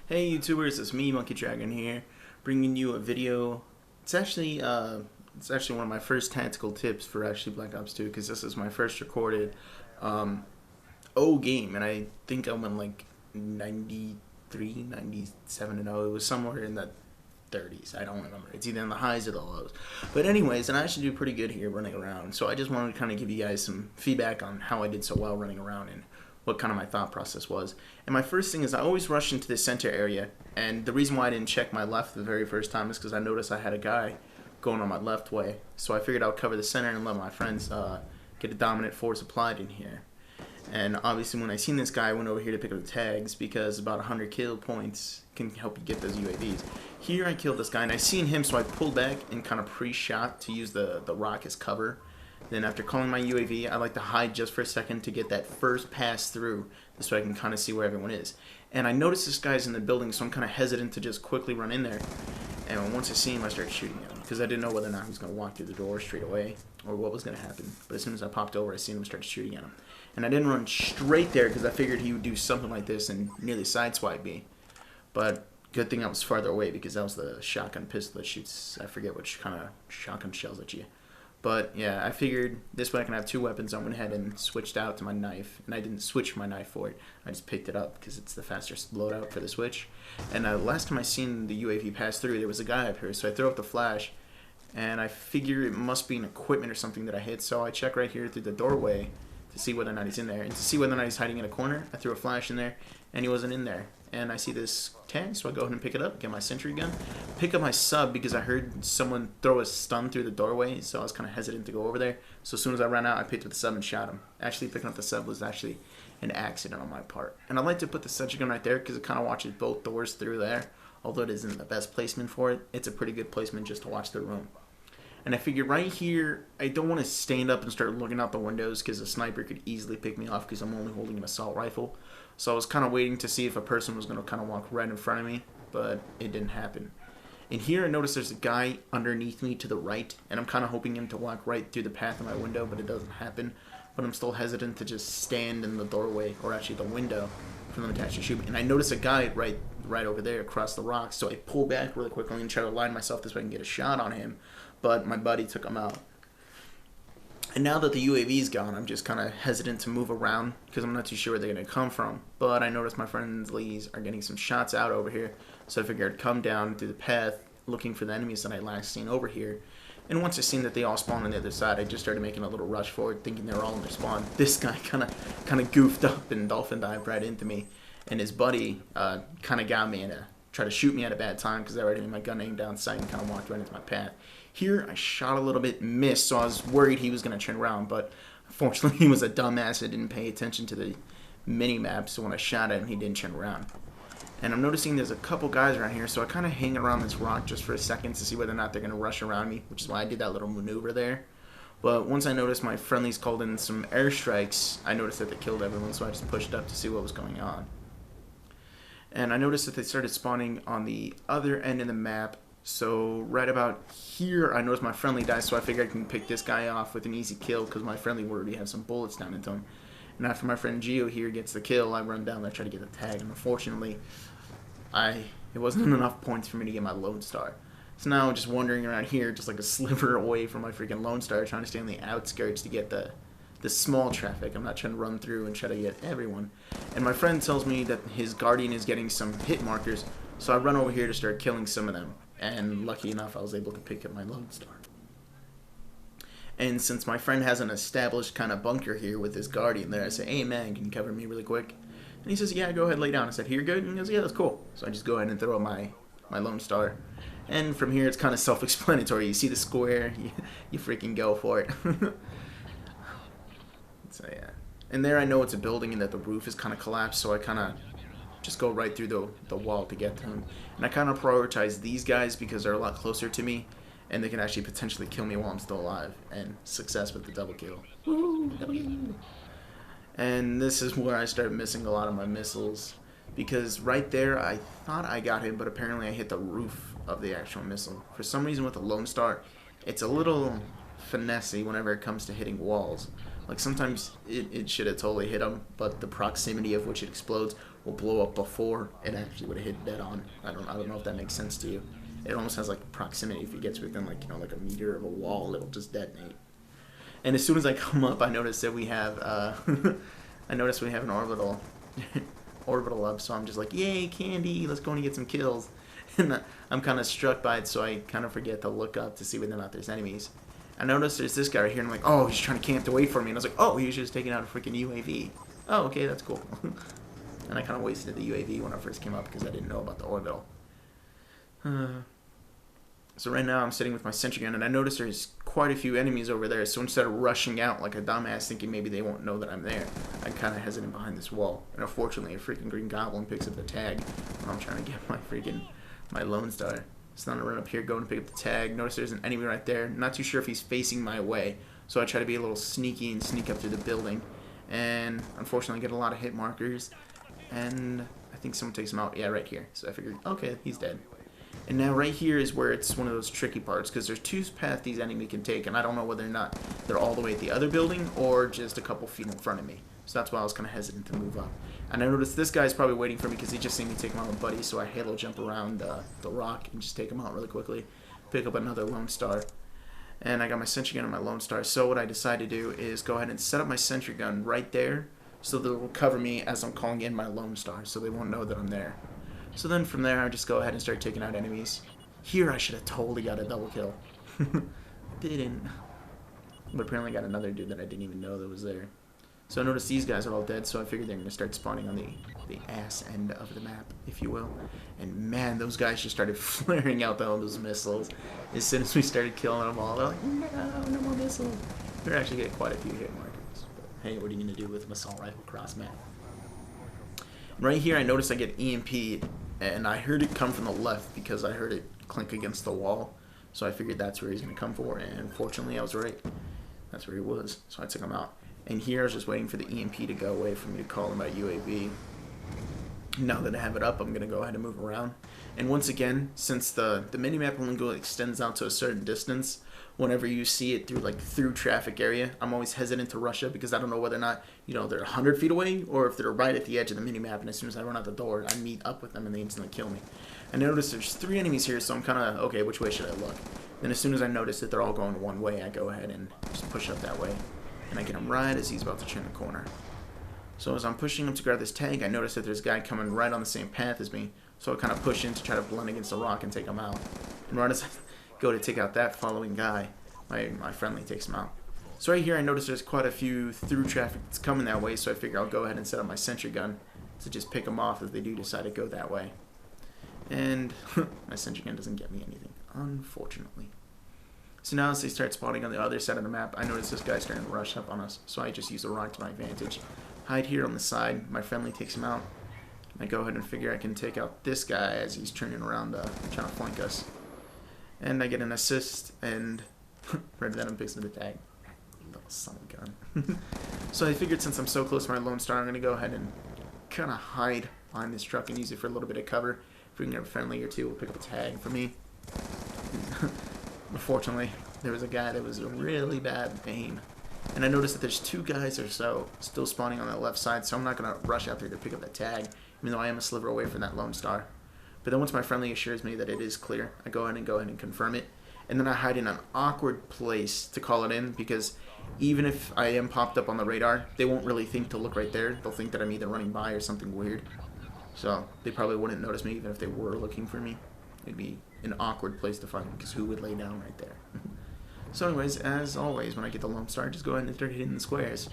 Hey YouTubers, it's me, Monkey Dragon here, bringing you a video. It's actually one of my first tactical tips for actually Black Ops 2, because this is my first recorded game, and I think I went like 93, 97 and 0. It was somewhere in the 30s. I don't remember. It's either in the highs or the lows. But anyways, and I actually do pretty good here running around. So I just wanted to kind of give you guys some feedback on how I did so well running around and what kind of my thought process was. And my first thing is I always rush into the center area, and the reason why I didn't check my left the very first time is because I noticed I had a guy going on my left way. So I figured I'd cover the center and let my friends get a dominant force applied in here. And obviously when I seen this guy, I went over here to pick up the tags because about 100 kill points can help you get those UAVs. Here I killed this guy and I seen him, so I pulled back and kind of pre-shot to use the rock as cover. Then after calling my UAV, I like to hide just for a second to get that first pass through so I can kind of see where everyone is. And I noticed this guy's in the building, so I'm kind of hesitant to just quickly run in there. And once I see him, I started shooting at him because I didn't know whether or not he was going to walk through the door straight away or what was going to happen. But as soon as I popped over, I seen him and started shooting at him. And I didn't run straight there because I figured he would do something like this and nearly sideswipe me. But good thing I was farther away because that was the shotgun pistol that shoots, I forget which kind of shotgun shells at you. But yeah, I figured this way I can have two weapons. I went ahead and switched out to my knife, and I didn't switch my knife for it. I just picked it up because it's the fastest loadout for the switch. And last time I seen the UAV pass through, there was a guy up here, so I throw up the flash, and I figure it must be an equipment or something that I hit. So I check right here through the doorway to see whether or not he's in there, and to see whether or not he's hiding in a corner. I threw a flash in there, and he wasn't in there. And I see this tag, so I go ahead and pick it up, get my sentry gun, pick up my sub because I heard someone throw a stun through the doorway, so I was kind of hesitant to go over there. So as soon as I ran out, I picked up the sub and shot him. Actually, picking up the sub was actually an accident on my part. And I like to put the sentry gun right there because it kind of watches both doors through there. Although it isn't the best placement for it, it's a pretty good placement just to watch the room. And I figured right here, I don't want to stand up and start looking out the windows because a sniper could easily pick me off because I'm only holding an assault rifle. So I was kind of waiting to see if a person was going to kind of walk right in front of me, but it didn't happen. And here I noticed there's a guy underneath me to the right, and I'm kind of hoping him to walk right through the path of my window, but it doesn't happen. But I'm still hesitant to just stand in the doorway, or actually the window, for them to actually shoot me. And I noticed a guy right over there across the rocks, so I pull back really quickly and try to align myself this way I can get a shot on him, but my buddy took him out. And now that the UAV's gone, I'm just kind of hesitant to move around because I'm not too sure where they're going to come from. But I noticed my friends Lee's are getting some shots out over here, so I figured I'd come down through the path looking for the enemies that I last seen over here. And once I seen that they all spawned on the other side, I just started making a little rush forward, thinking they were all in their spawn. This guy kind of goofed up and dolphin dived right into me, and his buddy kind of got me and tried to shoot me at a bad time because I already had my gun aimed down sight and kind of walked right into my path. Here, I shot a little bit, missed, so I was worried he was going to turn around, but unfortunately he was a dumbass and didn't pay attention to the mini-map, so when I shot at him, he didn't turn around. And I'm noticing there's a couple guys around here, so I kind of hang around this rock just for a second to see whether or not they're going to rush around me, which is why I did that little maneuver there. But once I noticed my friendlies called in some airstrikes, I noticed that they killed everyone, so I just pushed up to see what was going on. And I noticed that they started spawning on the other end of the map. So right about here, I noticed my friendly died, so I figured I can pick this guy off with an easy kill because my friendly would already have some bullets down into him. And after my friend Gio here gets the kill, I run down there and try to get the tag. And unfortunately, it wasn't enough points for me to get my Lone Star. So now I'm just wandering around here, just like a sliver away from my freaking Lone Star, trying to stay on the outskirts to get the small traffic. I'm not trying to run through and try to get everyone. And my friend tells me that his Guardian is getting some hit markers, so I run over here to start killing some of them. And lucky enough, I was able to pick up my Lone Star. And since my friend has an established kind of bunker here with his Guardian there, I say, hey man, can you cover me really quick? And he says, yeah, go ahead, lay down. I said, here, good? And he goes, yeah, that's cool. So I just go ahead and throw my Lone Star. And from here, it's kind of self-explanatory. You see the square, you freaking go for it. So yeah. And there I know it's a building and that the roof is kind of collapsed, so I kind of just go right through the wall to get to him. And I kind of prioritize these guys because they're a lot closer to me, and they can actually potentially kill me while I'm still alive. And success with the double kill. Woo! And this is where I started missing a lot of my missiles, because right there I thought I got him, but apparently I hit the roof of the actual missile. For some reason with the Lone Star, it's a little finessey whenever it comes to hitting walls. Like sometimes it should have totally hit them, but the proximity of which it explodes, will blow up before it actually would have hit dead on. I don't know if that makes sense to you. It almost has like proximity. If it gets within like, you know, like a meter of a wall, it'll just detonate. And as soon as I come up, I notice that we have I notice we have an orbital orbital up, so I'm just like, yay, candy, let's go and get some kills. And I'm kind of struck by it, so I kind of forget to look up to see whether or not there's enemies. I noticed there's this guy right here, and I'm like, oh, he's trying to camp to wait for me. And I was like, oh, he was just taking out a freaking UAV. Oh, okay, that's cool. And I kind of wasted the UAV when I first came up because I didn't know about the orbital. So right now I'm sitting with my sentry gun, and I notice there's quite a few enemies over there. So instead of rushing out like a dumbass thinking maybe they won't know that I'm there, I'm kind of hesitant behind this wall. And unfortunately, a freaking green goblin picks up the tag when I'm trying to get my Lone Star. So then I run up here, go and pick up the tag. Notice there's an enemy right there. Not too sure if he's facing my way. So I try to be a little sneaky and sneak up through the building. And unfortunately, I get a lot of hit markers. And I think someone takes him out. Yeah, right here. So I figured, okay, he's dead. And now right here is where it's one of those tricky parts, because there's two paths these enemies can take, and I don't know whether or not they're all the way at the other building or just a couple feet in front of me. So that's why I was kind of hesitant to move up. And I noticed this guy's probably waiting for me because he just seen me take him out with Buddy, so I halo jump around the rock and just take him out really quickly. Pick up another Lone Star. And I got my sentry gun and my Lone Star. So what I decided to do is go ahead and set up my sentry gun right there so that it will cover me as I'm calling in my Lone Star, so they won't know that I'm there. So then from there, I just go ahead and start taking out enemies. Here, I should have totally got a double kill. Didn't. But apparently got another dude that I didn't even know that was there. So I noticed these guys are all dead, so I figured they're going to start spawning on the ass end of the map, if you will. And man, those guys just started flaring out all those missiles. As soon as we started killing them all, they're like, no more missiles. We're actually getting quite a few hit markers. But hey, what are you going to do with an assault rifle cross map? Right here, I noticed I get EMP'd, and I heard it come from the left because I heard it clink against the wall. So I figured that's where he's going to come for, and fortunately I was right. That's where he was, so I took him out. And here I was just waiting for the EMP to go away for me to call him my UAV. Now that I have it up, I'm going to go ahead and move around. And once again, since the minimap only extends out to a certain distance, whenever you see it through traffic area, I'm always hesitant to rush it because I don't know whether or not, you know, they're 100 feet away or if they're right at the edge of the minimap, and as soon as I run out the door, I meet up with them and they instantly kill me. I notice there's 3 enemies here, so I'm kind of, okay, which way should I look? Then as soon as I notice that they're all going one way, I go ahead and just push up that way. And I get him right as he's about to turn the corner. So as I'm pushing him to grab this tag, I notice that there's a guy coming right on the same path as me. So I kind of push in to try to blend against the rock and take him out. And right as I go to take out that following guy, my friendly takes him out. So right here I notice there's quite a few through traffic that's coming that way, so I figure I'll go ahead and set up my sentry gun to just pick them off if they do decide to go that way. And my sentry gun doesn't get me anything, unfortunately. So now as they start spawning on the other side of the map, I notice this guy's starting to rush up on us, so I just use a rock to my advantage. Hide here on the side, my friendly takes him out. I go ahead and figure I can take out this guy as he's turning around trying to flank us. And I get an assist, and right then I'm picking up the tag. Little son of a gun. So I figured since I'm so close to my Lone Star, I'm going to go ahead and kind of hide behind this truck and use it for a little bit of cover. If we can get a friendly or two, we'll pick up a tag for me. Unfortunately, there was a guy that was a really bad aim. And I noticed that there's 2 guys or so still spawning on the left side, so I'm not going to rush out there to pick up that tag, even though I am a sliver away from that Lone Star. But then once my friendly assures me that it is clear, I go ahead and confirm it. And then I hide in an awkward place to call it in, because even if I am popped up on the radar, they won't really think to look right there. They'll think that I'm either running by or something weird. So they probably wouldn't notice me even if they were looking for me. It'd be an awkward place to find me, because who would lay down right there? So anyways, as always, when I get the Lone Star, just go ahead and start hitting the squares.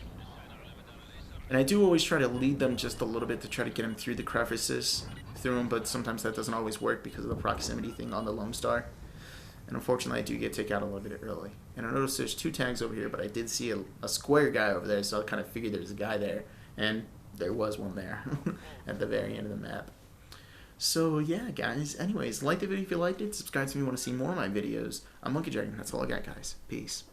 And I do always try to lead them just a little bit to try to get them through the crevices, but sometimes that doesn't always work because of the proximity thing on the Lone Star. And unfortunately, I do get taken out a little bit early. And I noticed there's 2 tags over here, but I did see a square guy over there, so I kind of figured there's a guy there. And there was one there at the very end of the map. So yeah, guys, anyways, like the video if you liked it, subscribe if you want to see more of my videos. I'm Monkey Dragon, that's all I got, guys. Peace.